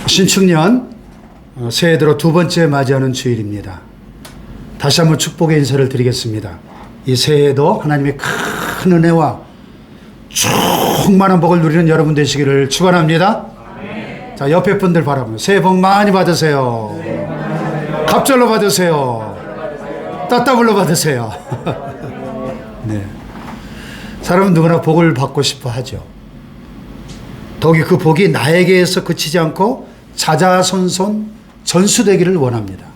신축년 새해 들어 두 번째 맞이하는 주일입니다. 다시 한번 축복의 인사를 드리겠습니다. 이 새해에도 하나님의 큰 은혜와 충만한 복을 누리는 여러분 되시기를 축원합니다. 자, 옆에 분들 바라보면 새해 복 많이 받으세요. 갑절로 받으세요. 따따블로 받으세요. 네. 사람은 누구나 복을 받고 싶어 하죠. 더욱이 그 복이 나에게에서 그치지 않고 자자손손 전수되기를 원합니다.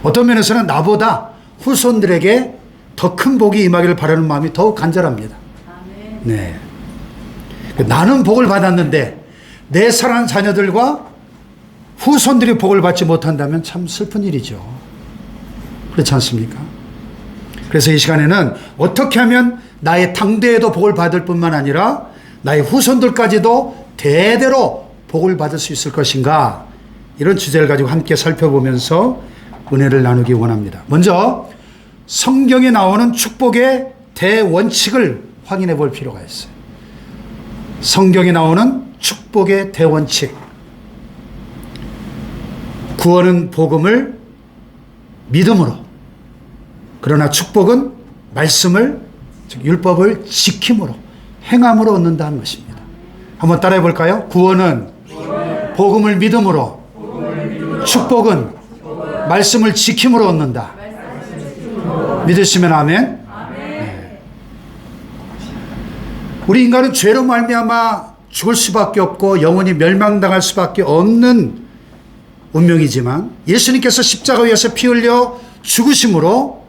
어떤 면에서는 나보다 후손들에게 더 큰 복이 임하기를 바라는 마음이 더욱 간절합니다. 네. 나는 복을 받았는데 내 사랑하는 자녀들과 후손들이 복을 받지 못한다면 참 슬픈 일이죠. 그렇지 않습니까? 그래서 이 시간에는 어떻게 하면 나의 당대에도 복을 받을 뿐만 아니라 나의 후손들까지도 대대로 복을 받을 수 있을 것인가, 이런 주제를 가지고 함께 살펴보면서 은혜를 나누기 원합니다. 먼저 성경에 나오는 축복의 대원칙을 확인해 볼 필요가 있어요. 성경에 나오는 축복의 대원칙. 구원은 복음을 믿음으로, 그러나 축복은 말씀을, 즉 율법을 지킴으로, 행함으로 얻는다는 것입니다. 한번 따라해 볼까요? 구원은 복음을 믿음으로, 축복은 말씀을 지킴으로 얻는다. 믿으시면 아멘. 네. 우리 인간은 죄로 말미암아 죽을 수밖에 없고 영원히 멸망당할 수밖에 없는 운명이지만 예수님께서 십자가 위에서 피 흘려 죽으심으로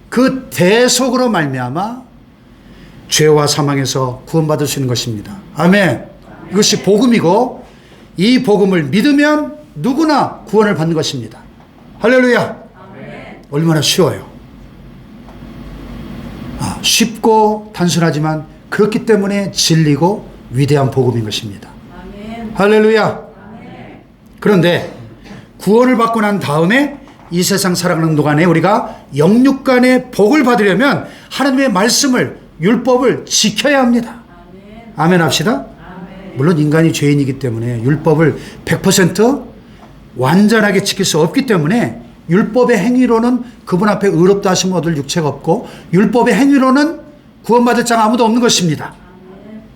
그 대속으로 말미암아 죄와 사망에서 구원받을 수 있는 것입니다. 아멘. 이것이 복음이고 이 복음을 믿으면 누구나 구원을 받는 것입니다. 할렐루야. 아멘. 얼마나 쉬워요. 쉽고 단순하지만 그렇기 때문에 진리고 위대한 복음인 것입니다. 아멘. 할렐루야. 아멘. 그런데 구원을 받고 난 다음에 이 세상 살아가는 동안에 우리가 영육간의 복을 받으려면 하나님의 말씀을, 율법을 지켜야 합니다. 아멘. 아멘 합시다. 아멘. 물론 인간이 죄인이기 때문에 율법을 100% 완전하게 지킬 수 없기 때문에 율법의 행위로는 그분 앞에 의롭다 하심을 얻을 육체가 없고 율법의 행위로는 구원받을 자가 아무도 없는 것입니다.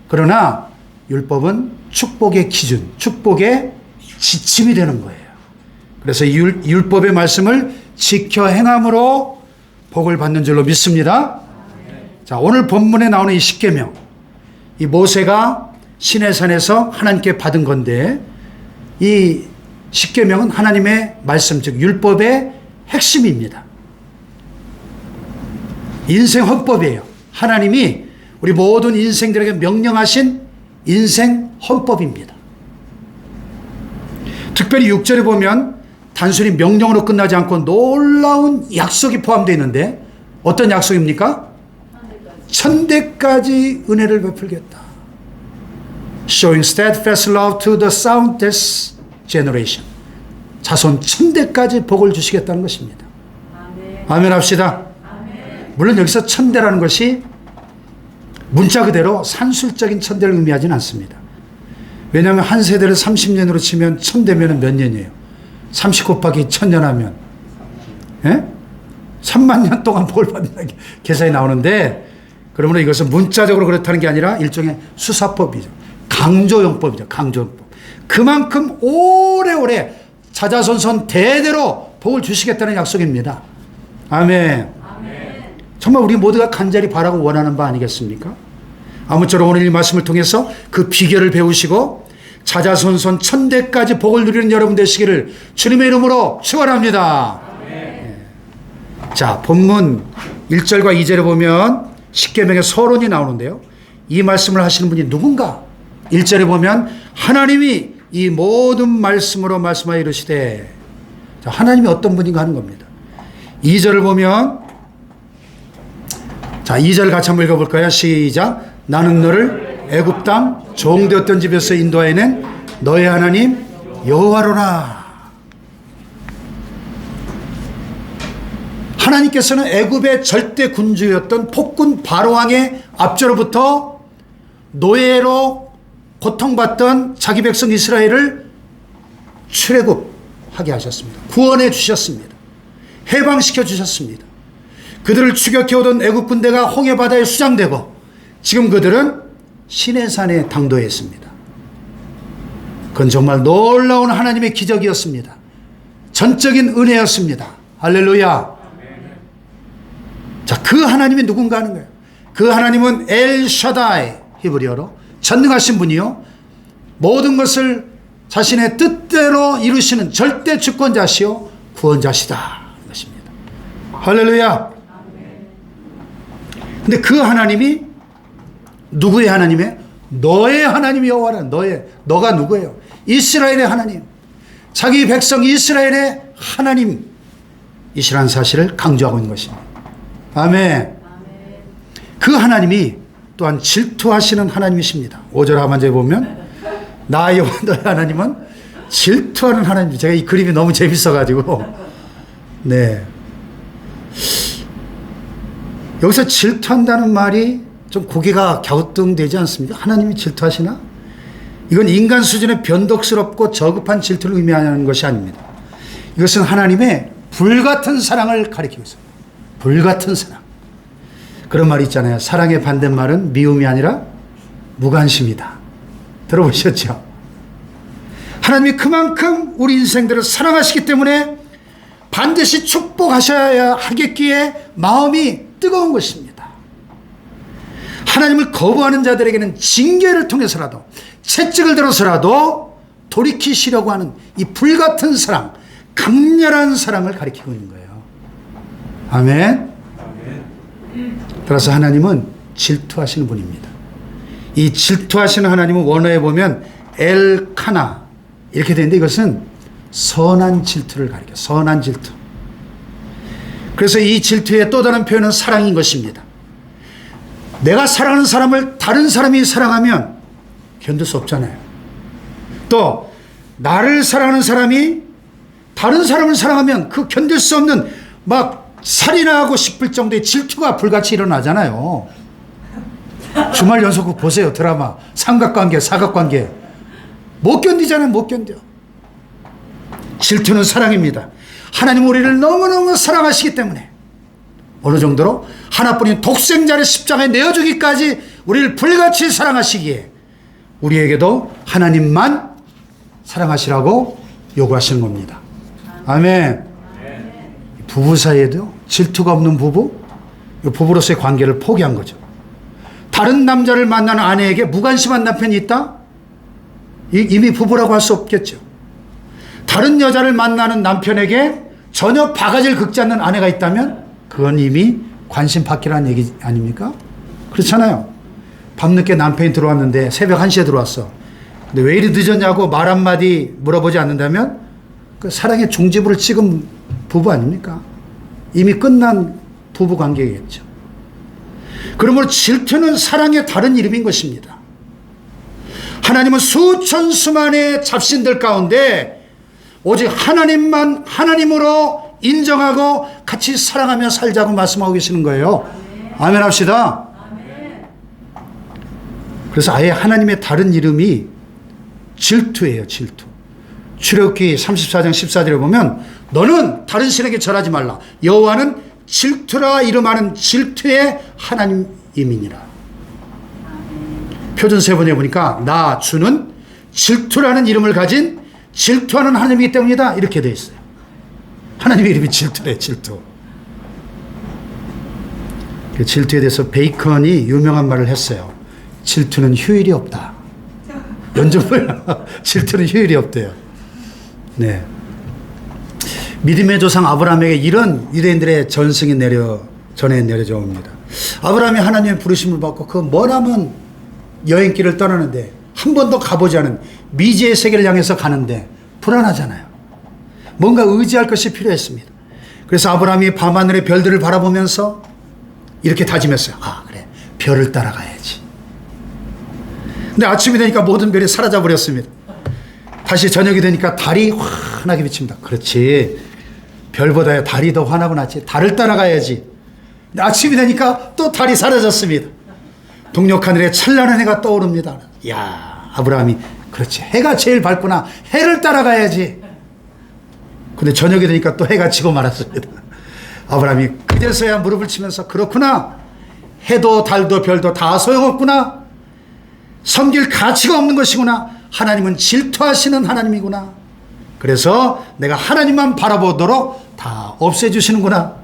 그러나 율법은 축복의 기준, 축복의 지침이 되는 거예요. 그래서 이 율법의 말씀을 지켜 행함으로 복을 받는 줄로 믿습니다. 자, 오늘 본문에 나오는 이 십계명, 이 모세가 시내산에서 하나님께 받은 건데 이 십계명은 하나님의 말씀, 즉 율법의 핵심입니다. 인생 헌법이에요. 하나님이 우리 모든 인생들에게 명령하신 인생 헌법입니다. 특별히 6절에 보면 단순히 명령으로 끝나지 않고 놀라운 약속이 포함되어 있는데 어떤 약속입니까? 천대까지 은혜를 베풀겠다. Showing steadfast love to the countless generation. 자손 천대까지 복을 주시겠다는 것입니다. 아멘, 아멘 합시다. 아멘. 물론 여기서 천대라는 것이 문자 그대로 산술적인 천대를 의미하지는 않습니다. 왜냐하면 한 세대를 30년으로 치면 천대면 몇 년이에요? 30 곱하기 1000년 하면 3만 년 동안 복을 받는다는 계산이 나오는데, 그러므로 이것은 문자적으로 그렇다는 게 아니라 일종의 수사법이죠. 강조용법이죠. 강조용법. 그만큼 오래오래 자자손손 대대로 복을 주시겠다는 약속입니다. 아멘. 아멘. 정말 우리 모두가 간절히 바라고 원하는 바 아니겠습니까? 아무쪼록 오늘 이 말씀을 통해서 그 비결을 배우시고 자자손손 천대까지 복을 누리는 여러분 되시기를 주님의 이름으로 축원합니다. 네. 자, 본문 1절과 2절에 보면 십계명의 서론이 나오는데요. 이 말씀을 하시는 분이 누군가? 1절에 보면 하나님이 이 모든 말씀으로 말씀하여 이르시되, 자, 하나님이 어떤 분인가 하는 겁니다. 2절을 보면, 자, 2절 같이 한번 읽어볼까요? 시작. 나는 너를 애굽 땅 종되었던 집에서 인도하여낸 너의 하나님 여호와로라. 하나님께서는 애굽의 절대 군주였던 폭군 바로왕의 앞조로부터 노예로 고통받던 자기 백성 이스라엘을 출애굽하게 하셨습니다. 구원해 주셨습니다. 해방시켜 주셨습니다. 그들을 추격해오던 애국 군대가 홍해바다에 수장되고 지금 그들은 시내산에 당도해 있습니다. 그건 정말 놀라운 하나님의 기적이었습니다. 전적인 은혜였습니다. 할렐루야. 자, 그 하나님이 누군가 하는 거예요. 그 하나님은 엘 샤다이, 히브리어로 전능하신 분이요, 모든 것을 자신의 뜻대로 이루시는 절대 주권자시요 구원자시다 것입니다. 할렐루야. 근데 그 하나님이 누구의 하나님이에요? 너의 하나님 여호와라. 너가 누구예요? 이스라엘의 하나님, 자기 백성 이스라엘의 하나님이시라는 사실을 강조하고 있는 것입니다. 아멘. 그 하나님이 또한 질투하시는 하나님이십니다. 5절 하반절에 보면 나 여호와 너의 하나님은 질투하는 하나님입니다. 제가 이 그림이 너무 재밌어가지고 네, 여기서 질투한다는 말이 좀 고개가 갸우뚱되지 않습니까? 하나님이 질투하시나? 이건 인간 수준의 변덕스럽고 저급한 질투를 의미하는 것이 아닙니다. 이것은 하나님의 불같은 사랑을 가리키고 있습니다. 불같은 사랑. 그런 말이 있잖아요. 사랑의 반대말은 미움이 아니라 무관심이다. 들어보셨죠? 하나님이 그만큼 우리 인생들을 사랑하시기 때문에 반드시 축복하셔야 하겠기에 마음이 뜨거운 것입니다. 하나님을 거부하는 자들에게는 징계를 통해서라도, 채찍을 들어서라도 돌이키시려고 하는 이 불같은 사랑, 강렬한 사랑을 가리키고 있는 거예요. 아멘. 따라서 하나님은 질투하시는 분입니다. 이 질투하시는 하나님은 원어에 보면 엘카나 이렇게 되는데 이것은 선한 질투를 가리켜요. 선한 질투. 그래서 이 질투의 또 다른 표현은 사랑인 것입니다. 내가 사랑하는 사람을 다른 사람이 사랑하면 견딜 수 없잖아요. 또 나를 사랑하는 사람이 다른 사람을 사랑하면 그 견딜 수 없는 막 살인하고 싶을 정도의 질투가 불같이 일어나잖아요. 주말 연속극 보세요. 드라마 삼각관계 사각관계 못 견디잖아요. 못 견뎌. 질투는 사랑입니다. 하나님 우리를 너무너무 사랑하시기 때문에 어느 정도로 하나뿐인 독생자를 십자가에 내어주기까지 우리를 불같이 사랑하시기에 우리에게도 하나님만 사랑하시라고 요구하시는 겁니다. 아멘. 부부 사이에도 질투가 없는 부부로서의 관계를 포기한 거죠. 다른 남자를 만나는 아내에게 무관심한 남편이 있다? 이미 부부라고 할 수 없겠죠. 다른 여자를 만나는 남편에게 전혀 바가지를 긁지 않는 아내가 있다면 그건 이미 관심 받기라는 얘기 아닙니까? 그렇잖아요. 밤늦게 남편이 들어왔는데 새벽 1시에 들어왔어. 근데 왜 이리 늦었냐고 말 한마디 물어보지 않는다면 그 사랑의 종지부를 찍은 부부 아닙니까? 이미 끝난 부부 관계겠죠. 그러므로 질투는 사랑의 다른 이름인 것입니다. 하나님은 수천 수만의 잡신들 가운데 오직 하나님만 하나님으로 인정하고 같이 사랑하며 살자고 말씀하고 계시는 거예요. 아멘 합시다. 그래서 아예 하나님의 다른 이름이 질투예요. 질투. 출애굽기 34장 14절에 보면 너는 다른 신에게 절하지 말라. 여호와는 질투라 이름하는 질투의 하나님이니라. 표준 세번에 보니까 나 주는 질투라는 이름을 가진 질투하는 하나님이기 때문이다. 이렇게 되어 있어요. 하나님의 이름이 질투래. 질투. 그 질투에 대해서 베이컨이 유명한 말을 했어요. 질투는 휴일이 없다. 연정부야. 질투는 휴일이 없대요. 네. 믿음의 조상 아브라함에게 이런 유대인들의 전승이 전해 내려져 옵니다. 아브라함이 하나님의 부르심을 받고 그 머나먼 여행길을 떠나는데 한 번도 가보지 않은 미지의 세계를 향해서 가는데 불안하잖아요. 뭔가 의지할 것이 필요했습니다. 그래서 아브라함이 밤하늘의 별들을 바라보면서 이렇게 다짐했어요. 아, 그래. 별을 따라가야지. 근데 아침이 되니까 모든 별이 사라져 버렸습니다. 다시 저녁이 되니까 달이 환하게 비칩니다. 그렇지. 별보다 달이 더 환하고 낫지. 달을 따라가야지. 근데 아침이 되니까 또 달이 사라졌습니다. 동력 하늘에 찬란한 해가 떠오릅니다. 야, 아브라함이 그렇지. 해가 제일 밝구나. 해를 따라가야지. 근데 저녁이 되니까 또 해가 지고 말았습니다. 아브라함이 그제서야 무릎을 치면서 그렇구나. 해도 달도 별도 다 소용없구나. 섬길 가치가 없는 것이구나. 하나님은 질투하시는 하나님이구나. 그래서 내가 하나님만 바라보도록 다 없애주시는구나.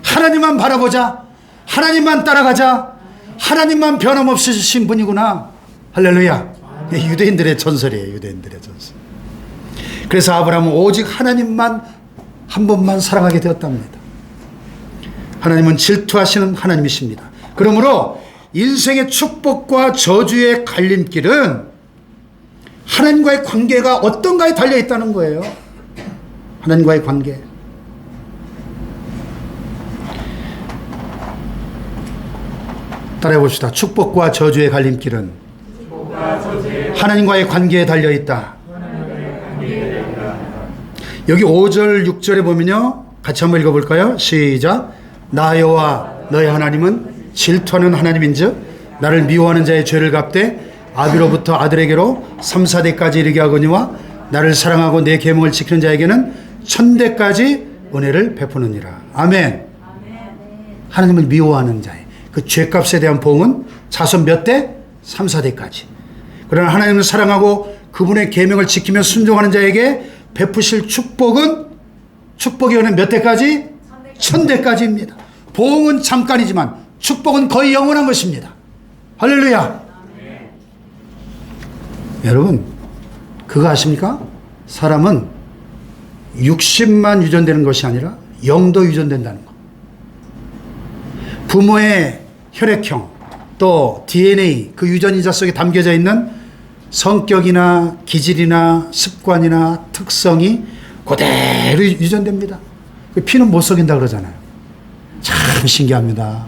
하나님만 바라보자. 하나님만 따라가자. 하나님만 변함없이 주신 분이구나. 할렐루야. 유대인들의 전설이에요. 유대인들의 전설. 그래서 아브라함은 오직 하나님만 한 번만 사랑하게 되었답니다. 하나님은 질투하시는 하나님이십니다. 그러므로 인생의 축복과 저주의 갈림길은 하나님과의 관계가 어떤가에 달려 있다는 거예요. 하나님과의 관계. 따라해 봅시다. 축복과 저주의 갈림길은 하나님과의 관계에 달려 있다. 여기 5절 6절에 보면요, 같이 한번 읽어볼까요? 시작. 나 여호와 너희 하나님은 질투하는 하나님인즉 나를 미워하는 자의 죄를 갚되 아비로부터 아들에게로 3, 4대까지 이르게 하거니와 나를 사랑하고 내 계명을 지키는 자에게는 1000대까지 은혜를 베푸느니라. 아멘. 하나님을 미워하는 자의 그 죄값에 대한 보응은 자손 몇 대? 3, 4대까지. 그러나 하나님을 사랑하고 그분의 계명을 지키며 순종하는 자에게 베푸실 축복은, 축복의 은혜는 몇 대까지? 1000대까지입니다. 보응은 잠깐이지만 축복은 거의 영원한 것입니다. 할렐루야. 여러분, 그거 아십니까? 사람은 60만 유전되는 것이 아니라 영도 유전된다는 것. 부모의 혈액형, 또 DNA, 그 유전인자 속에 담겨져 있는 성격이나 기질이나 습관이나 특성이 그대로 유전됩니다. 피는 못 속인다 그러잖아요. 참 신기합니다.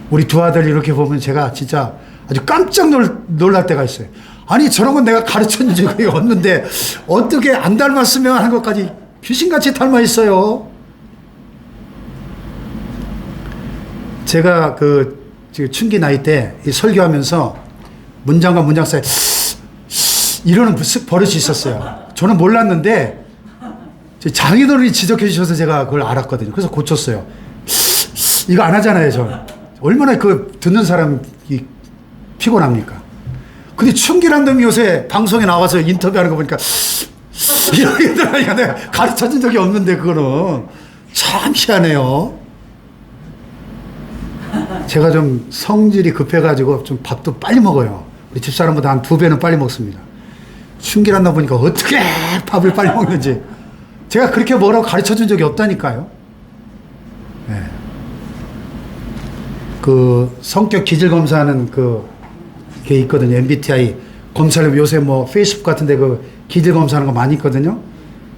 우리 두 아들 이렇게 보면 제가 진짜 아주 깜짝 놀랄 때가 있어요. 아니, 저런 건 내가 가르쳐준 적이 없는데 어떻게 안 닮았으면 하는 것까지 귀신같이 닮아 있어요. 제가 지금 춘기 나이 때 설교하면서 문장과 문장 사이에 이러는 버릇이 있었어요. 저는 몰랐는데 장인어른이 지적해 주셔서 제가 그걸 알았거든요. 그래서 고쳤어요. 이거 안 하잖아요, 저. 얼마나 듣는 사람이 피곤합니까? 근데 춘기란 놈이 요새 방송에 나와서 인터뷰하는 거 보니까 이러니까 내가 가르쳐 준 적이 없는데 그거는 참 희한해요. 제가 좀 성질이 급해가지고 좀 밥도 빨리 먹어요. 우리 집사람보다 한 2배는 빨리 먹습니다. 춘기란 놈 보니까 어떻게 밥을 빨리 먹는지 제가 그렇게 뭐라고 가르쳐 준 적이 없다니까요. 네. 그 성격 기질 검사하는 게 있거든요. MBTI 검사를 요새 뭐 페이스북 같은데 그 기질 검사하는 거 많이 있거든요.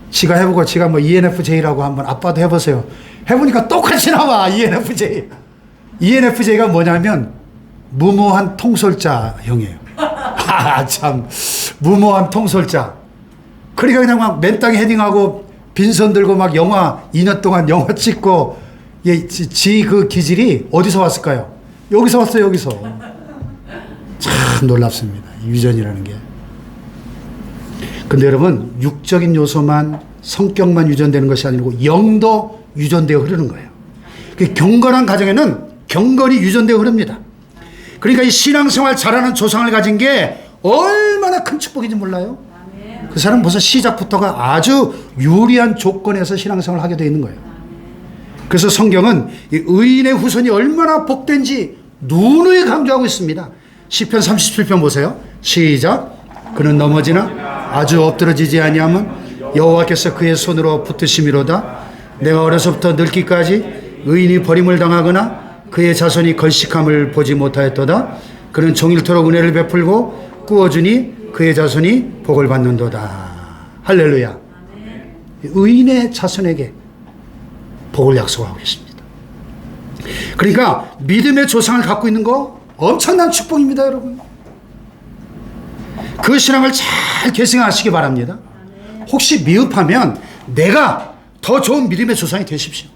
지가 해보고 지가 뭐 ENFJ라고 한번 아빠도 해보세요. 해보니까 똑같이 나와. ENFJ. ENFJ가 뭐냐면 무모한 통솔자형이에요. 아, 참 무모한 통솔자. 그러니까 그냥 막 맨땅에 헤딩하고 빈손 들고 막 영화 2년 동안 영화 찍고 그 기질이 어디서 왔을까요? 여기서 왔어요. 여기서. 참 놀랍습니다. 유전이라는 게. 근데 여러분, 육적인 요소만 성격만 유전되는 것이 아니고 영도 유전되어 흐르는 거예요. 경건한 가정에는 경건이 유전되어 흐릅니다. 그러니까 이 신앙생활 잘하는 조상을 가진 게 얼마나 큰 축복인지 몰라요? 그 사람은 벌써 시작부터가 아주 유리한 조건에서 신앙생활을 하게 되어 있는 거예요. 그래서 성경은 이 의인의 후손이 얼마나 복된지 누누이 강조하고 있습니다. 시편 37편 보세요. 시작. 그는 넘어지나 아주 엎드러지지 아니하면 여호와께서 그의 손으로 붙드심이로다. 내가 어려서부터 늙기까지 의인이 버림을 당하거나 그의 자손이 걸식함을 보지 못하였도다. 그는 종일토록 은혜를 베풀고 꾸어주니 그의 자손이 복을 받는도다. 할렐루야. 의인의 자손에게 복을 약속하고 계십니다. 그러니까 믿음의 조상을 갖고 있는 거 엄청난 축복입니다, 여러분. 그 신앙을 잘 계승하시기 바랍니다. 혹시 미흡하면 내가 더 좋은 믿음의 조상이 되십시오.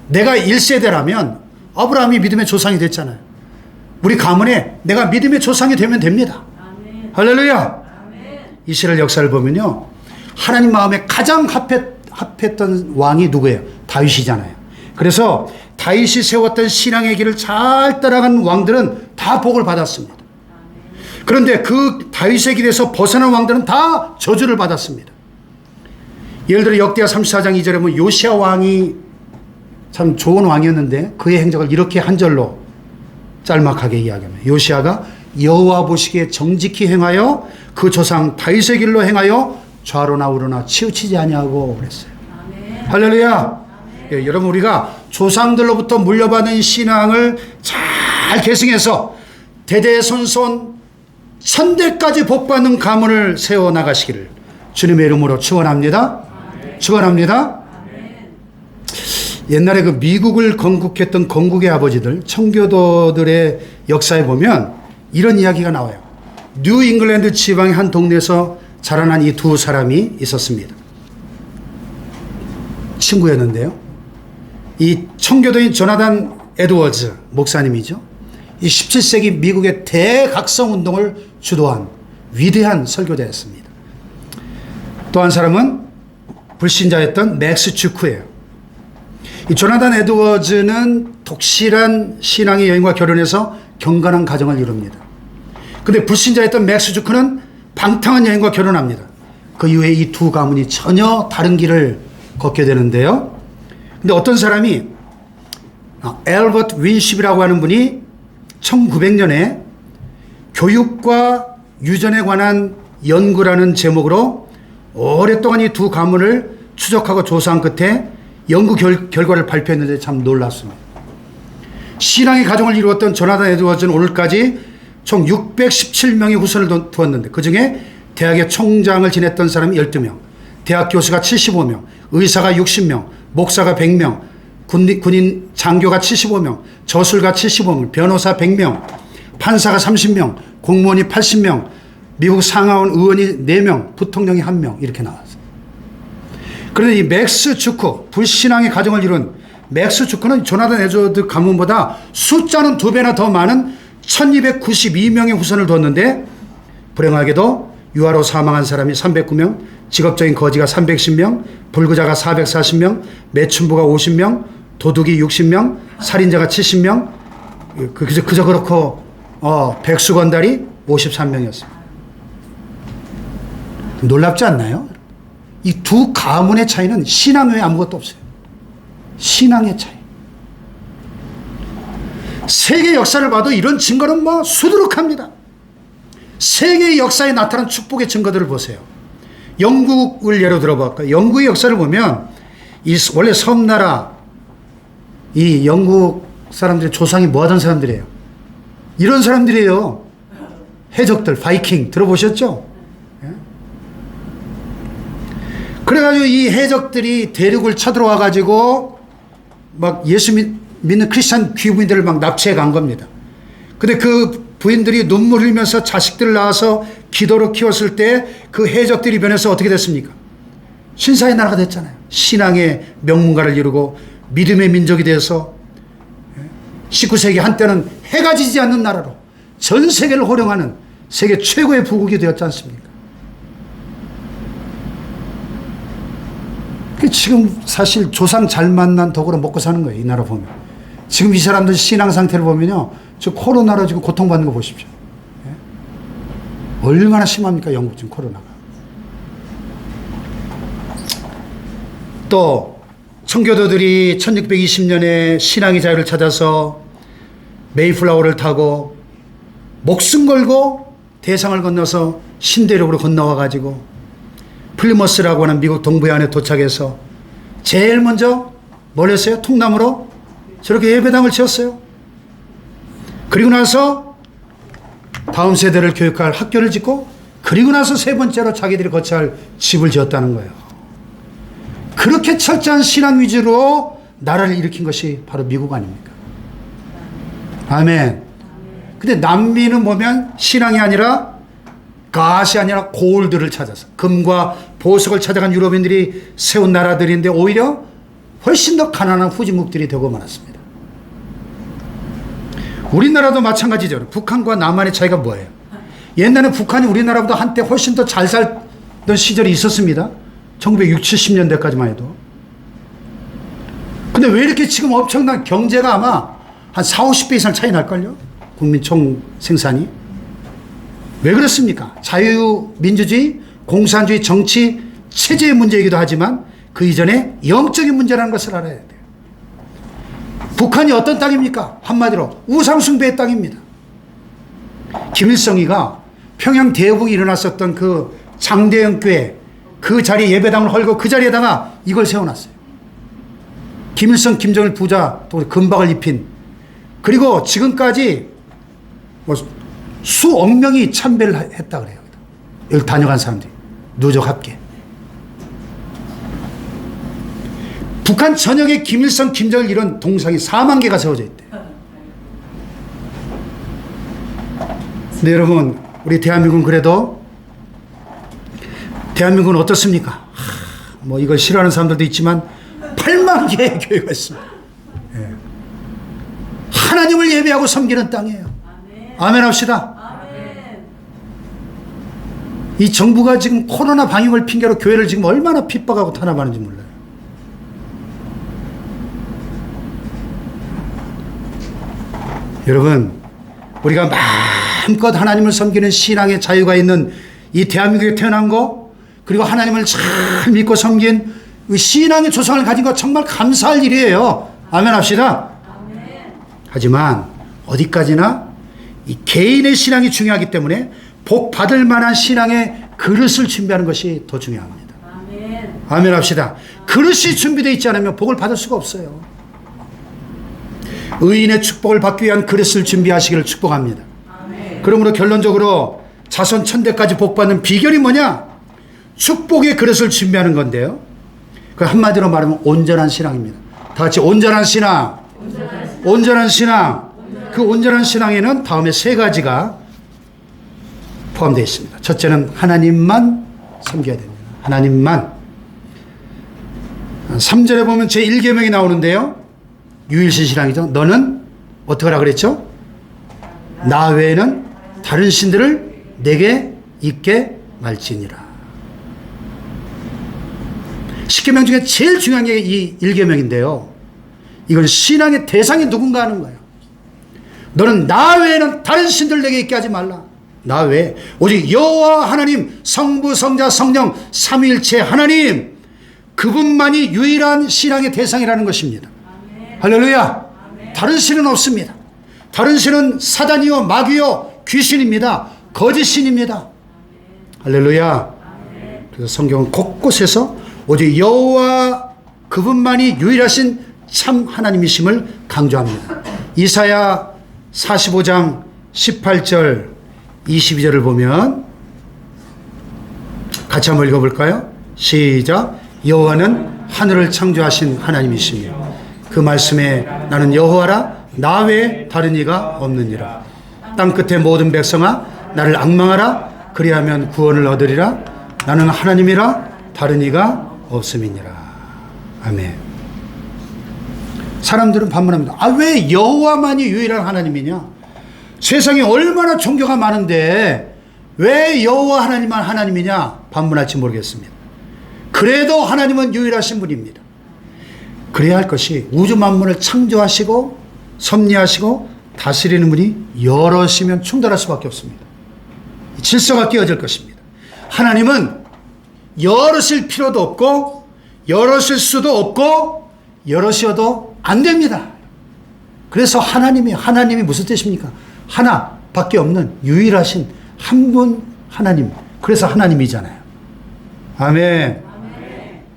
내가 1세대라면 아브라함이 믿음의 조상이 됐잖아요. 우리 가문에 내가 믿음의 조상이 되면 됩니다. 할렐루야. 이스라엘 역사를 보면요, 하나님 마음에 가장 합했던 왕이 누구예요? 다윗이잖아요. 그래서 다윗이 세웠던 신앙의 길을 잘 따라간 왕들은 다 복을 받았습니다. 그런데 그 다윗의 길에서 벗어난 왕들은 다 저주를 받았습니다. 예를 들어 역대하 34장 2절에 보면 요시야 왕이 참 좋은 왕이었는데 그의 행적을 이렇게 한 절로 짤막하게 이야기합니다. 요시야가 여호와 보시기에 정직히 행하여 그 조상 다윗의 길로 행하여 좌로나 우로나 치우치지 아니하고 그랬어요. 아멘. 할렐루야. 예, 여러분, 우리가 조상들로부터 물려받은 신앙을 잘 계승해서 대대손손 천대까지 복받는 가문을 세워나가시기를 주님의 이름으로 축원합니다. 축원합니다. 옛날에 그 미국을 건국했던 건국의 아버지들, 청교도들의 역사에 보면 이런 이야기가 나와요. 뉴 잉글랜드 지방의 한 동네에서 자라난 이 두 사람이 있었습니다. 친구였는데요. 이 청교도인 조나단 에드워즈 목사님이죠. 이 17세기 미국의 대각성 운동을 주도한 위대한 설교자였습니다. 또 한 사람은 불신자였던 맥스 주크예요. 이 조나단 에드워즈는 독실한 신앙의 여인과 결혼해서 경건한 가정을 이룹니다. 그런데 불신자였던 맥스 주크는 방탕한 여인과 결혼합니다. 그 이후에 이 두 가문이 전혀 다른 길을 걷게 되는데요. 근데 어떤 사람이 엘버트 윈십이라고 하는 분이 1900년에 교육과 유전에 관한 연구라는 제목으로 오랫동안 이 두 가문을 추적하고 조사한 끝에 연구 결과를 발표했는데 참 놀랐습니다. 신앙의 가정을 이루었던 조나단 에드워즈는 오늘까지 총 617명의 후손을 두었는데 그중에 대학의 총장을 지냈던 사람이 12명, 대학 교수가 75명, 의사가 60명, 목사가 100명, 군인 장교가 75명, 저술가 75명, 변호사 100명, 판사가 30명, 공무원이 80명, 미국 상하원 의원이 4명, 부통령이 1명 이렇게 나왔어요. 그런데 이 맥스 주크, 불신앙의 가정을 이룬 맥스 주크는 조나단 에드워즈 가문보다 숫자는 2배나 더 많은 1292명의 후손을 뒀는데 불행하게도 유아로 사망한 사람이 309명, 직업적인 거지가 310명, 불구자가 440명, 매춘부가 50명, 도둑이 60명, 살인자가 70명, 그저 그렇고 백수건달이 53명이었습니다. 놀랍지 않나요? 이 두 가문의 차이는 신앙 외에 아무것도 없어요. 신앙의 차이. 세계 역사를 봐도 이런 증거는 수두룩합니다. 세계의 역사에 나타난 축복의 증거들을 보세요. 영국을 예로 들어볼까요? 영국의 역사를 보면 원래 섬나라 이 영국 사람들의 조상이 뭐 하던 사람들이에요? 이런 사람들이에요. 해적들, 바이킹 들어보셨죠? 그래가지고 이 해적들이 대륙을 쳐들어와가지고 막 예수 믿는 크리스찬 귀부인들을 막 납치해 간 겁니다. 근데 그 부인들이 눈물 흘리면서 자식들을 낳아서 기도로 키웠을 때 그 해적들이 변해서 어떻게 됐습니까? 신사의 나라가 됐잖아요. 신앙의 명문가를 이루고 믿음의 민족이 되어서 19세기 한때는 해가 지지 않는 나라로 전 세계를 호령하는 세계 최고의 부국이 되었지 않습니까? 지금 사실 조상 잘 만난 덕으로 먹고 사는 거예요. 이 나라 보면. 지금 이 사람들 신앙 상태를 보면요. 저 코로나로 지금 고통받는 거 보십시오. 예? 얼마나 심합니까? 영국 지금 코로나가. 또 청교도들이 1620년에 신앙의 자유를 찾아서 메이플라워를 타고 목숨 걸고 대상을 건너서 신대륙으로 건너와 가지고 플리머스라고 하는 미국 동부해안에 도착해서 제일 먼저 뭘 했어요? 통나무로 저렇게 예배당을 지었어요. 그리고 나서 다음 세대를 교육할 학교를 짓고 그리고 나서 세 번째로 자기들이 거쳐야 할 집을 지었다는 거예요. 그렇게 철저한 신앙 위주로 나라를 일으킨 것이 바로 미국 아닙니까? 아멘. 근데 남미는 보면 신앙이 아니라 가시 아니라 골드를 찾아서 금과 보석을 찾아간 유럽인들이 세운 나라들인데 오히려 훨씬 더 가난한 후진국들이 되고 말았습니다. 우리나라도 마찬가지죠. 북한과 남한의 차이가 뭐예요? 옛날에 북한이 우리나라보다 한때 훨씬 더 잘 살던 시절이 있었습니다. 1960, 70년대까지만 해도. 근데 왜 이렇게 지금 엄청난 경제가 아마 한 4, 50배 이상 차이 날걸요? 국민 총 생산이. 왜 그렇습니까? 자유민주주의, 공산주의 정치 체제의 문제이기도 하지만 그 이전에 영적인 문제라는 것을 알아야 돼요. 북한이 어떤 땅입니까? 한마디로 우상숭배의 땅입니다. 김일성이가 평양 대북이 일어났었던 그 장대영 교회 그 자리에 예배당을 헐고 그 자리에다가 이걸 세워놨어요. 김일성, 김정일 부자 또 금박을 입힌, 그리고 지금까지 뭐 수억 명이 참배를 했다 그래요. 여기 다녀간 사람들이 누적 합계. 북한 전역에 김일성, 김정일 이런 동상이 4만 개가 세워져 있대요. 근데 여러분, 우리 대한민국은 그래도 대한민국은 어떻습니까? 뭐 이걸 싫어하는 사람들도 있지만 8만 개의 교회가 있습니다. 예. 하나님을 예배하고 섬기는 땅이에요. 아멘 합시다. 이 정부가 지금 코로나 방역을 핑계로 교회를 지금 얼마나 핍박하고 탄압하는지 몰라요. 여러분, 우리가 마음껏 하나님을 섬기는 신앙의 자유가 있는 이 대한민국에 태어난 거, 그리고 하나님을 잘 믿고 섬긴 그 신앙의 조상을 가진 거 정말 감사할 일이에요. 아멘 합시다. 하지만 어디까지나 이 개인의 신앙이 중요하기 때문에 복 받을 만한 신앙의 그릇을 준비하는 것이 더 중요합니다. 아멘 합시다. 그릇이 준비되어 있지 않으면 복을 받을 수가 없어요. 의인의 축복을 받기 위한 그릇을 준비하시기를 축복합니다. 그러므로 결론적으로 자손 천대까지 복받는 비결이 뭐냐? 축복의 그릇을 준비하는 건데요. 그 한마디로 말하면 온전한 신앙입니다. 다 같이 온전한 신앙. 온전한 신앙. 그 온전한 신앙에는 다음에 세 가지가 포함되어 있습니다. 첫째는 하나님만 섬겨야 됩니다. 하나님만. 3절에 보면 제1계명이 나오는데요. 유일신 신앙이죠. 너는 어떻게 하라 그랬죠? 나 외에는 다른 신들을 내게 있게 말지니라. 10계명 중에 제일 중요한 게 이 1계명인데요. 이건 신앙의 대상이 누군가 하는 거예요. 너는 나 외에는 다른 신들 내게 있게 하지 말라. 나 외에 오직 여호와 하나님, 성부, 성자, 성령 삼위일체 하나님, 그분만이 유일한 신앙의 대상이라는 것입니다. 아멘. 할렐루야. 아멘. 다른 신은 없습니다. 다른 신은 사단이요 마귀요 귀신입니다. 거짓신입니다. 할렐루야. 그래서 성경은 곳곳에서 오직 여호와 그분만이 유일하신 참 하나님이심을 강조합니다. 이사야 45장 18절 22절을 보면 같이 한번 읽어볼까요? 시작. 여호와는 하늘을 창조하신 하나님이시며 그 말씀에 나는 여호와라 나 외에 다른 이가 없느니라. 땅끝의 모든 백성아 나를 앙망하라. 그리하면 구원을 얻으리라. 나는 하나님이라 다른 이가 없음이니라. 아멘. 사람들은 반문합니다. 아, 왜 여호와만이 유일한 하나님이냐? 세상에 얼마나 종교가 많은데 왜 여호와 하나님만 하나님이냐? 반문할지 모르겠습니다. 그래도 하나님은 유일하신 분입니다. 그래야 할 것이 우주 만물을 창조하시고 섭리하시고 다스리는 분이 여럿이면 충돌할 수밖에 없습니다. 질서가 깨어질 것입니다. 하나님은 여럿일 필요도 없고 여럿일 수도 없고 여럿이어도 안 됩니다. 그래서 하나님이 무슨 뜻입니까? 하나밖에 없는 유일하신 한 분 하나님. 그래서 하나님이잖아요. 아멘.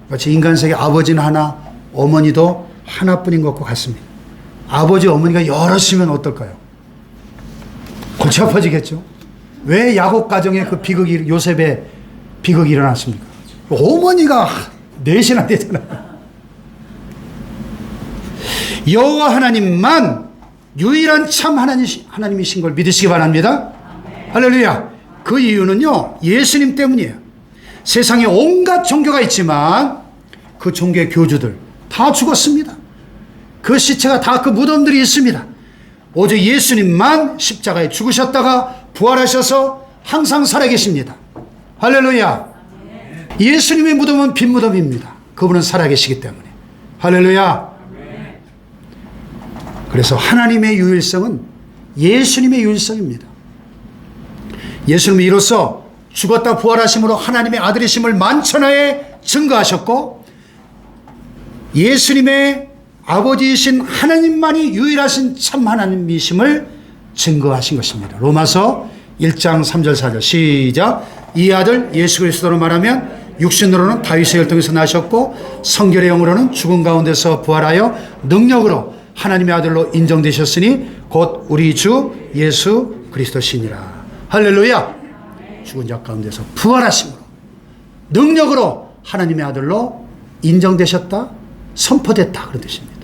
마치 인간 세계 아버지는 하나, 어머니도 하나뿐인 것과 같습니다. 아버지, 어머니가 여럿이면 어떨까요? 골치 아파지겠죠. 왜 야곱 가정에 그 비극이, 요셉의 비극이 일어났습니까? 어머니가 넷이나 되잖아요. 여호와 하나님만 유일한 참 하나님이신 걸 믿으시기 바랍니다. 할렐루야. 그 이유는요, 예수님 때문이에요. 세상에 온갖 종교가 있지만 그 종교의 교주들 다 죽었습니다. 그 시체가 다 그 무덤들이 있습니다. 오직 예수님만 십자가에 죽으셨다가 부활하셔서 항상 살아계십니다. 할렐루야. 예수님의 무덤은 빈 무덤입니다. 그분은 살아계시기 때문에. 할렐루야. 그래서 하나님의 유일성은 예수님의 유일성입니다. 예수님은 이로써 죽었다 부활하심으로 하나님의 아들이심을 만천하에 증거하셨고, 예수님의 아버지이신 하나님만이 유일하신 참 하나님이심을 증거하신 것입니다. 로마서 1장 3절 4절 시작. 이 아들 예수 그리스도로 말하면 육신으로는 다윗의 혈통에서 나셨고 성결의 영으로는 죽은 가운데서 부활하여 능력으로 하나님의 아들로 인정되셨으니 곧 우리 주 예수 그리스도시니라. 할렐루야. 죽은 자 가운데서 부활하심으로 능력으로 하나님의 아들로 인정되셨다, 선포됐다, 그런 뜻입니다.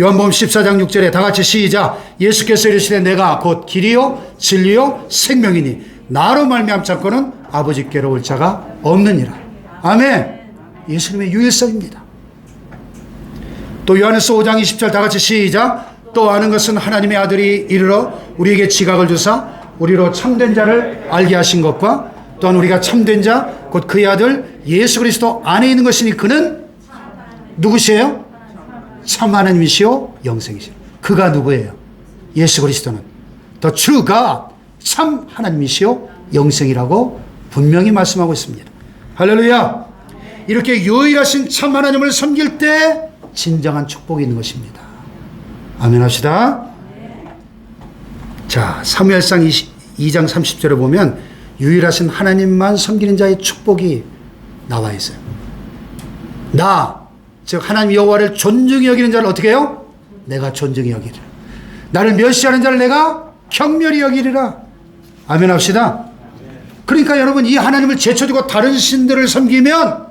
요한복음 14장 6절에 다 같이 시작. 예수께서 이르시되 내가 곧 길이요 진리요 생명이니 나로 말미암지 않고는 아버지께로 올 자가 없느니라. 아멘. 예수님의 유일성입니다. 또 요한에서 5장 20절 다 같이 시작. 또 아는 것은 하나님의 아들이 이르러 우리에게 지각을 주사 우리로 참된 자를 알게 하신 것과 또한 우리가 참된 자 곧 그의 아들 예수 그리스도 안에 있는 것이니 그는 누구시에요? 참 하나님이시오 영생이시오. 그가 누구예요? 예수 그리스도는 The true God, 참 하나님이시오 영생이라고 분명히 말씀하고 있습니다. 할렐루야. 이렇게 유일하신 참 하나님을 섬길 때 진정한 축복이 있는 것입니다. 아멘 합시다. 자, 사무엘상 2장 30절에 보면 유일하신 하나님만 섬기는 자의 축복이 나와 있어요. 즉 하나님 여호와를 존중히 여기는 자를 어떻게 해요? 내가 존중히 여기리라. 나를 멸시하는 자를 내가 경멸히 여기리라. 아멘 합시다. 그러니까 여러분, 이 하나님을 제쳐두고 다른 신들을 섬기면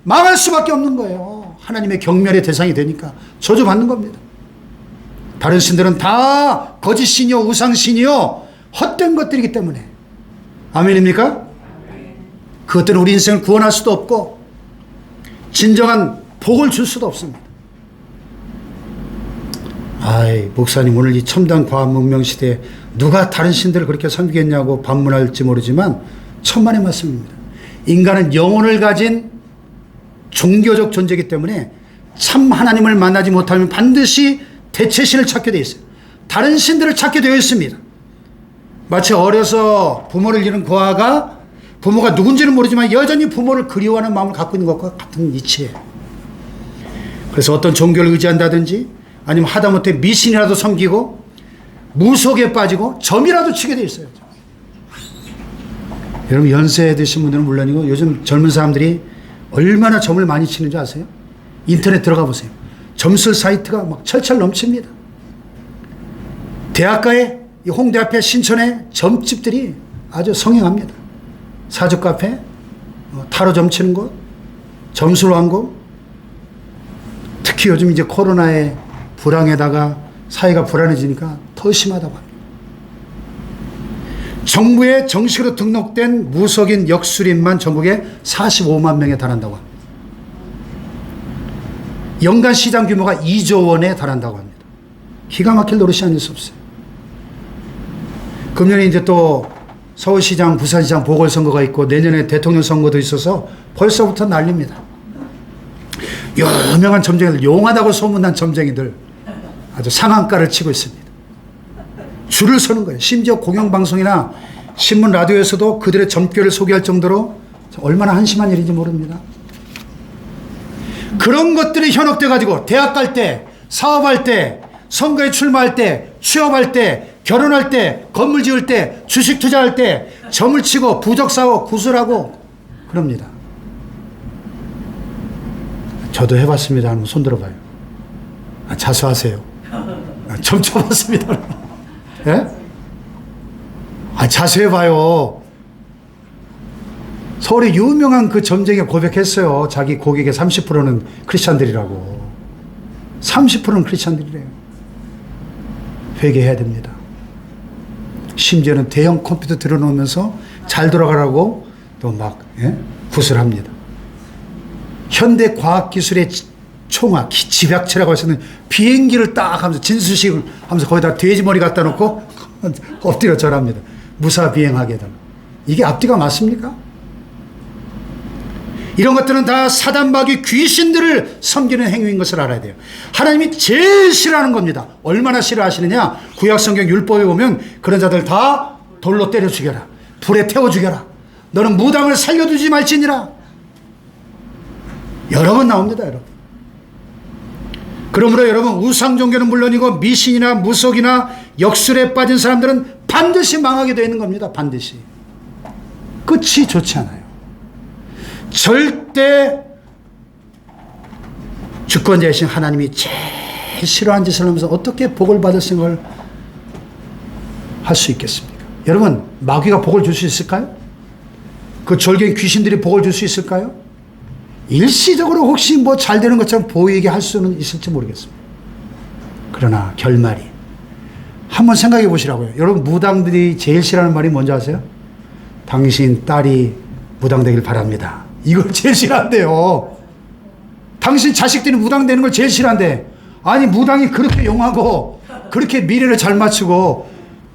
망할 수밖에 없는 거예요. 하나님의 경멸의 대상이 되니까 저주받는 겁니다. 다른 신들은 다 거짓신이요 우상신이요 헛된 것들이기 때문에. 아멘입니까? 그것들은 우리 인생을 구원할 수도 없고 진정한 복을 줄 수도 없습니다. 목사님 오늘 이 첨단 과학 문명 시대에 누가 다른 신들을 그렇게 섬기겠냐고 반문할지 모르지만 천만의 말씀입니다. 인간은 영혼을 가진 종교적 존재이기 때문에 참 하나님을 만나지 못하면 반드시 대체신을 찾게 되어 있어요. 다른 신들을 찾게 되어 있습니다. 마치 어려서 부모를 잃은 고아가 부모가 누군지는 모르지만 여전히 부모를 그리워하는 마음을 갖고 있는 것과 같은 이치예요. 그래서 어떤 종교를 의지한다든지 아니면 하다못해 미신이라도 섬기고 무속에 빠지고 점이라도 치게 돼 있어요. 여러분, 연세 드신 분들은 물론이고 요즘 젊은 사람들이 얼마나 점을 많이 치는지 아세요? 인터넷 들어가 보세요. 점술 사이트가 막 철철 넘칩니다. 대학가에 이 홍대 앞에 신촌에 점집들이 아주 성행합니다. 사주 카페, 타로 점치는 곳, 점술 왕국. 특히 요즘 이제 코로나의 불황에다가 사회가 불안해지니까 더 심하다고 합니다. 정부에 정식으로 등록된 무속인 역술인만 전국에 45만 명에 달한다고 합니다. 연간 시장 규모가 2조 원에 달한다고 합니다. 기가 막힐 노릇이 아닐 수 없어요. 금년에 이제 또 서울시장, 부산시장 보궐선거가 있고 내년에 대통령 선거도 있어서 벌써부터 난립니다. 유명한 점쟁이들, 용하다고 소문난 점쟁이들 아주 상한가를 치고 있습니다. 줄을 서는 거예요. 심지어 공영방송이나 신문, 라디오에서도 그들의 점괘를 소개할 정도로 얼마나 한심한 일인지 모릅니다. 그런 것들이 현혹돼 가지고 대학 갈 때, 사업할 때, 선거에 출마할 때, 취업할 때, 결혼할 때, 건물 지을 때, 주식 투자할 때 점을 치고 부적 사고 구슬하고 그럽니다. 저도 해봤습니다. 한번 손 들어봐요. 자수하세요. 점 쳐봤습니다. 예? 자수해봐요. 서울에 유명한 그 점쟁이가 고백했어요. 자기 고객의 30%는 크리스찬들이라고. 30%는 크리스찬들이래요. 회개해야 됩니다. 심지어는 대형 컴퓨터 들어놓으면서 잘 돌아가라고 또 막 구슬합니다. 현대 과학기술의 총아, 집약체라고 하시는 비행기를 딱 하면서 진수식을 하면서 거기다 돼지머리 갖다 놓고 엎드려 절합니다. 무사비행하게 해달라. 이게 앞뒤가 맞습니까? 이런 것들은 다 사단 마귀 귀신들을 섬기는 행위인 것을 알아야 돼요. 하나님이 제일 싫어하는 겁니다. 얼마나 싫어하시느냐? 구약 성경 율법에 보면 그런 자들 다 돌로 때려 죽여라. 불에 태워 죽여라. 너는 무당을 살려두지 말지니라. 여러 번 나옵니다, 여러분. 그러므로 여러분, 우상 종교는 물론이고 미신이나 무속이나 역술에 빠진 사람들은 반드시 망하게 되어 있는 겁니다. 반드시. 끝이 좋지 않아요. 절대 주권자이신 하나님이 제일 싫어하는 짓을 하면서 어떻게 복을 받을 생각을 할 수 있겠습니까? 여러분, 마귀가 복을 줄 수 있을까요? 그 졸개인 귀신들이 복을 줄 수 있을까요? 일시적으로 혹시 뭐 잘 되는 것처럼 보이게 할 수는 있을지 모르겠습니다. 그러나 결말이, 한번 생각해 보시라고요. 여러분, 무당들이 제일 싫어하는 말이 뭔지 아세요? 당신 딸이 무당되길 바랍니다. 이걸 제일 싫어한대요. 당신 자식들이 무당되는 걸 제일 싫어한대. 아니, 무당이 그렇게 용하고 그렇게 미래를 잘 맞추고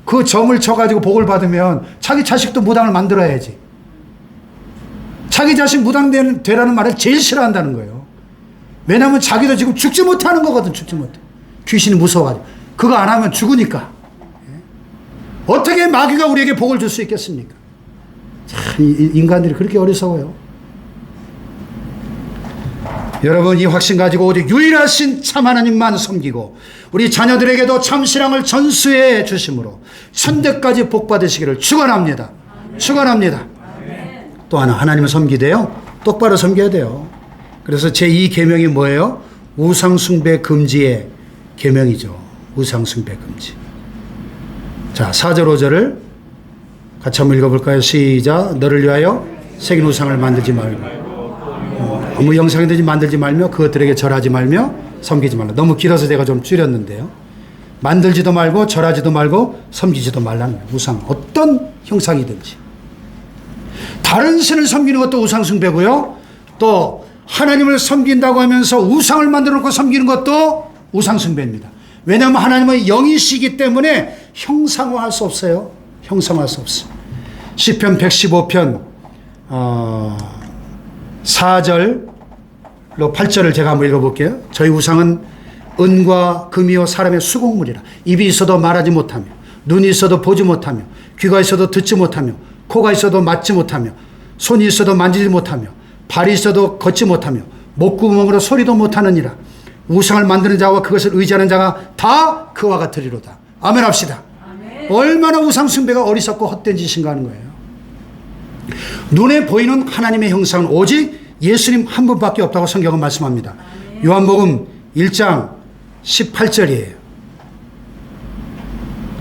그 점을 쳐가지고 복을 받으면 자기 자식도 무당을 만들어야지. 자기 자식 무당 되라는 말을 제일 싫어한다는 거예요. 왜냐하면 자기도 지금 죽지 못하는 거거든. 죽지 못해. 귀신이 무서워가지고. 그거 안 하면 죽으니까. 어떻게 마귀가 우리에게 복을 줄 수 있겠습니까? 참, 인간들이 그렇게 어리석어요. 여러분, 이 확신 가지고 오직 유일하신 참 하나님만 섬기고 우리 자녀들에게도 참 신앙을 전수해 주심으로 천대까지 복 받으시기를 축원합니다. 축원합니다. 또 하나, 하나님을 섬기되요 똑바로 섬겨야 돼요. 그래서 제2 계명이 뭐예요? 우상숭배 금지의 계명이죠. 우상숭배 금지. 자, 4절 5절을 같이 한번 읽어볼까요? 시작. 너를 위하여 새긴 우상을 만들지 말고 아무 영상이든지 만들지 말며 그것들에게 절하지 말며 섬기지 말라. 너무 길어서 제가 좀 줄였는데요. 만들지도 말고 절하지도 말고 섬기지도 말라는 거예요. 우상, 어떤 형상이든지. 다른 신을 섬기는 것도 우상숭배고요. 또 하나님을 섬긴다고 하면서 우상을 만들어 놓고 섬기는 것도 우상숭배입니다. 왜냐하면 하나님은 영이시기 때문에 형상화할 수 없어요. 형상화할 수 없어요. 시편 115편 4절로 8절을 제가 한번 읽어볼게요. 저희 우상은 은과 금이요 사람의 수공물이라. 입이 있어도 말하지 못하며 눈이 있어도 보지 못하며 귀가 있어도 듣지 못하며 코가 있어도 맡지 못하며 손이 있어도 만지지 못하며 발이 있어도 걷지 못하며 목구멍으로 소리도 못하느니라. 우상을 만드는 자와 그것을 의지하는 자가 다 그와 같으리로다. 아멘 합시다. 아멘. 얼마나 우상 숭배가 어리석고 헛된 짓인가 하는 거예요. 눈에 보이는 하나님의 형상은 오직 예수님 한 분밖에 없다고 성경은 말씀합니다. 아멘. 요한복음 1장 18절이에요.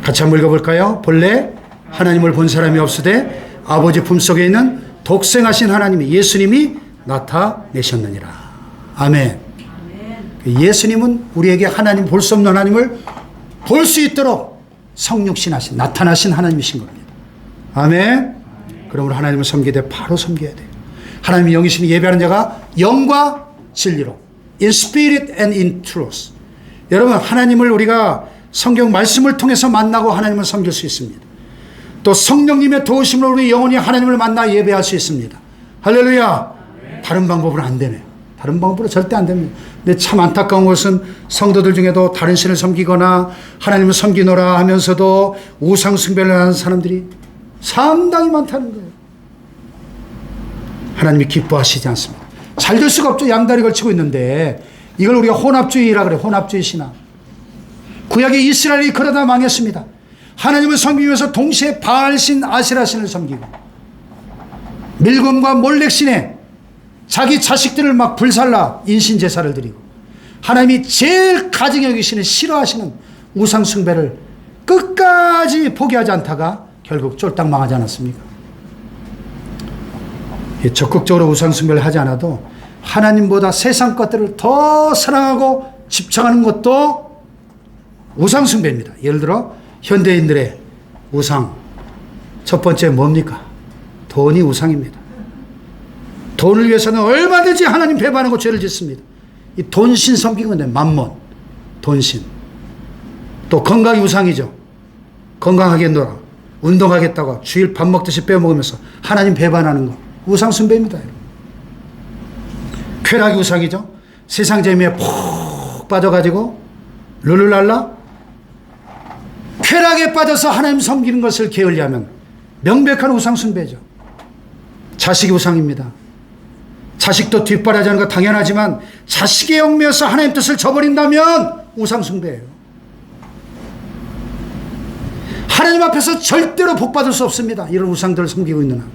같이 한번 읽어볼까요? 본래 하나님을 본 사람이 없으되 아버지 품속에 있는 독생하신 하나님이 예수님이 나타내셨느니라. 아멘. 예수님은 우리에게 하나님, 볼 수 없는 하나님을 볼 수 있도록 성육신하신, 나타나신 하나님이신 겁니다. 아멘. 그러므로 하나님을 섬기되 바로 섬겨야 돼요. 하나님이 영이시니 예배하는 자가 영과 진리로, in spirit and in truth. 여러분, 하나님을 우리가 성경 말씀을 통해서 만나고 하나님을 섬길 수 있습니다. 또 성령님의 도우심으로 우리 영혼이 하나님을 만나 예배할 수 있습니다. 할렐루야. 다른 방법으로 안 되네요. 다른 방법으로 절대 안 됩니다. 근데 참 안타까운 것은 성도들 중에도 다른 신을 섬기거나 하나님을 섬기노라 하면서도 우상 숭배를 하는 사람들이 상당히 많다는 거예요. 하나님이 기뻐하시지 않습니다. 잘 될 수가 없죠. 양다리 걸치고 있는데 이걸 우리가 혼합주의라 그래요. 혼합주의 신앙. 구약의 이스라엘이 그러다 망했습니다. 하나님을 섬기면서 동시에 바알신, 아세라신을 섬기고 밀곰과 몰렉신에 자기 자식들을 막 불살라 인신제사를 드리고 하나님이 제일 가증히 여기시는 싫어하시는 우상 숭배를 끝까지 포기하지 않다가 결국 쫄딱 망하지 않았습니까? 적극적으로 우상 숭배를 하지 않아도 하나님보다 세상 것들을 더 사랑하고 집착하는 것도 우상 숭배입니다. 예를 들어 현대인들의 우상, 첫 번째 뭡니까? 돈이 우상입니다. 돈을 위해서는 얼마든지 하나님 배반하고 죄를 짓습니다. 이 돈신 섬기는 건데, 만몬, 돈신. 또 건강이 우상이죠. 건강하게 놀아. 운동하겠다고 주일 밥 먹듯이 빼먹으면서 하나님 배반하는 거 우상 숭배입니다. 쾌락이 우상이죠. 세상 재미에 푹 빠져가지고 룰루랄라 쾌락에 빠져서 하나님 섬기는 것을 게을리하면 명백한 우상 숭배죠. 자식이 우상입니다. 자식도 뒷바라지하는 거 당연하지만 자식의 얽매여서 하나님 뜻을 저버린다면 우상 숭배예요. 하나님 앞에서 절대로 복받을 수 없습니다. 이런 우상들을 섬기고 있는 한.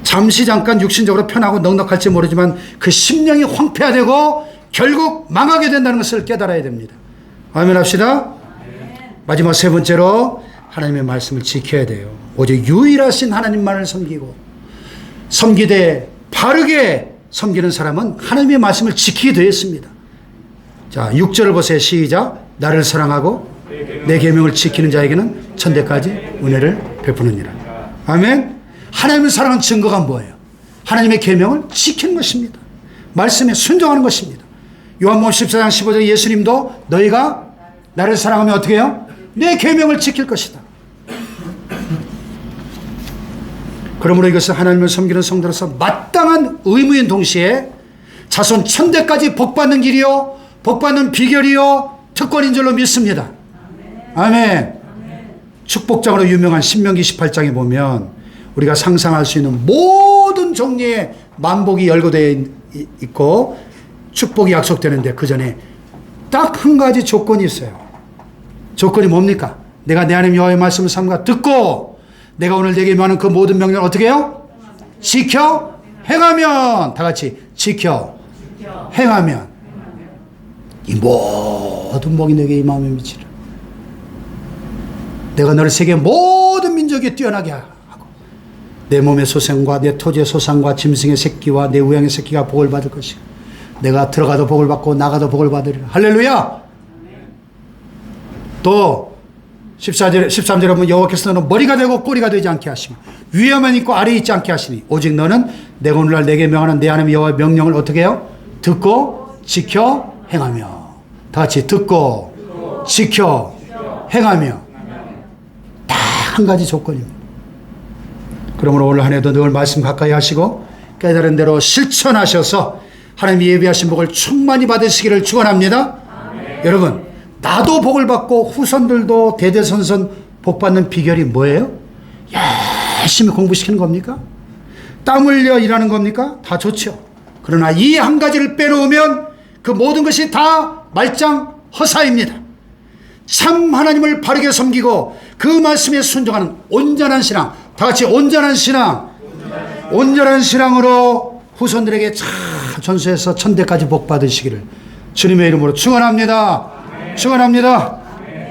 잠시 잠깐 육신적으로 편하고 넉넉할지 모르지만 그 심령이 황폐화되고 결국 망하게 된다는 것을 깨달아야 됩니다. 아멘 합시다. 마지막 세 번째로 하나님의 말씀을 지켜야 돼요. 오직 유일하신 하나님만을 섬기고 섬기되 바르게 섬기는 사람은 하나님의 말씀을 지키게 되어 있습니다. 자, 6절을 보세요. 시작. 나를 사랑하고 내 계명을 지키는 자에게는 천대까지 은혜를 베푸느니라. 아멘. 하나님을 사랑하는 증거가 뭐예요? 하나님의 계명을 지키는 것입니다. 말씀에 순종하는 것입니다. 요한복음 14장 15절에 예수님도 너희가 나를 사랑하면 어떻게 해요? 내 계명을 지킬 것이다. 그러므로 이것은 하나님을 섬기는 성도로서 마땅한 의무인 동시에 자손 천대까지 복받는 길이요 복받는 비결이요 특권인 줄로 믿습니다. 아멘. 축복장으로 유명한 신명기 18장에 보면 우리가 상상할 수 있는 모든 종류의 만복이 열거되어 있고 축복이 약속되는데 그 전에 딱 한 가지 조건이 있어요. 조건이 뭡니까? 내가 내 하나님 여호와의 말씀을 삼가 듣고 내가 오늘 내게 임하는 그 모든 명령을 어떻게 해요? 지켜 행하면. 다 같이 지켜 행하면 이 모든 복이 내게 임하며 미치라. 내가 너를 세계 모든 민족에 뛰어나게 하고 내 몸의 소생과 내 토지의 소산과 짐승의 새끼와 내 우양의 새끼가 복을 받을 것이고 내가 들어가도 복을 받고 나가도 복을 받으리라. 할렐루야. 또 13절에 보면 여호와께서 너는 머리가 되고 꼬리가 되지 않게 하시며 위에만 있고 아래에 있지 않게 하시니 오직 너는 내가 오늘날 내게 명하는 내 하나님 여호와의 명령을 어떻게 해요? 듣고 지켜 행하며. 다 같이 듣고 지켜 행하며. 딱 한 가지 조건입니다. 그러므로 오늘 한 해도 늘 말씀 가까이 하시고 깨달은 대로 실천하셔서 하나님이 예비하신 복을 충만히 받으시기를 축원합니다. 여러분 나도 복을 받고 후손들도 대대손손 복 받는 비결이 뭐예요? 열심히 공부시키는 겁니까? 땀 흘려 일하는 겁니까? 다 좋죠. 그러나 이 한 가지를 빼놓으면 그 모든 것이 다 말짱 허사입니다. 참 하나님을 바르게 섬기고 그 말씀에 순종하는 온전한 신앙. 다 같이 온전한 신앙. 온전한 신앙으로 후손들에게 잘 전수해서 천대까지 복 받으시기를 주님의 이름으로 축원합니다. 축원합니다.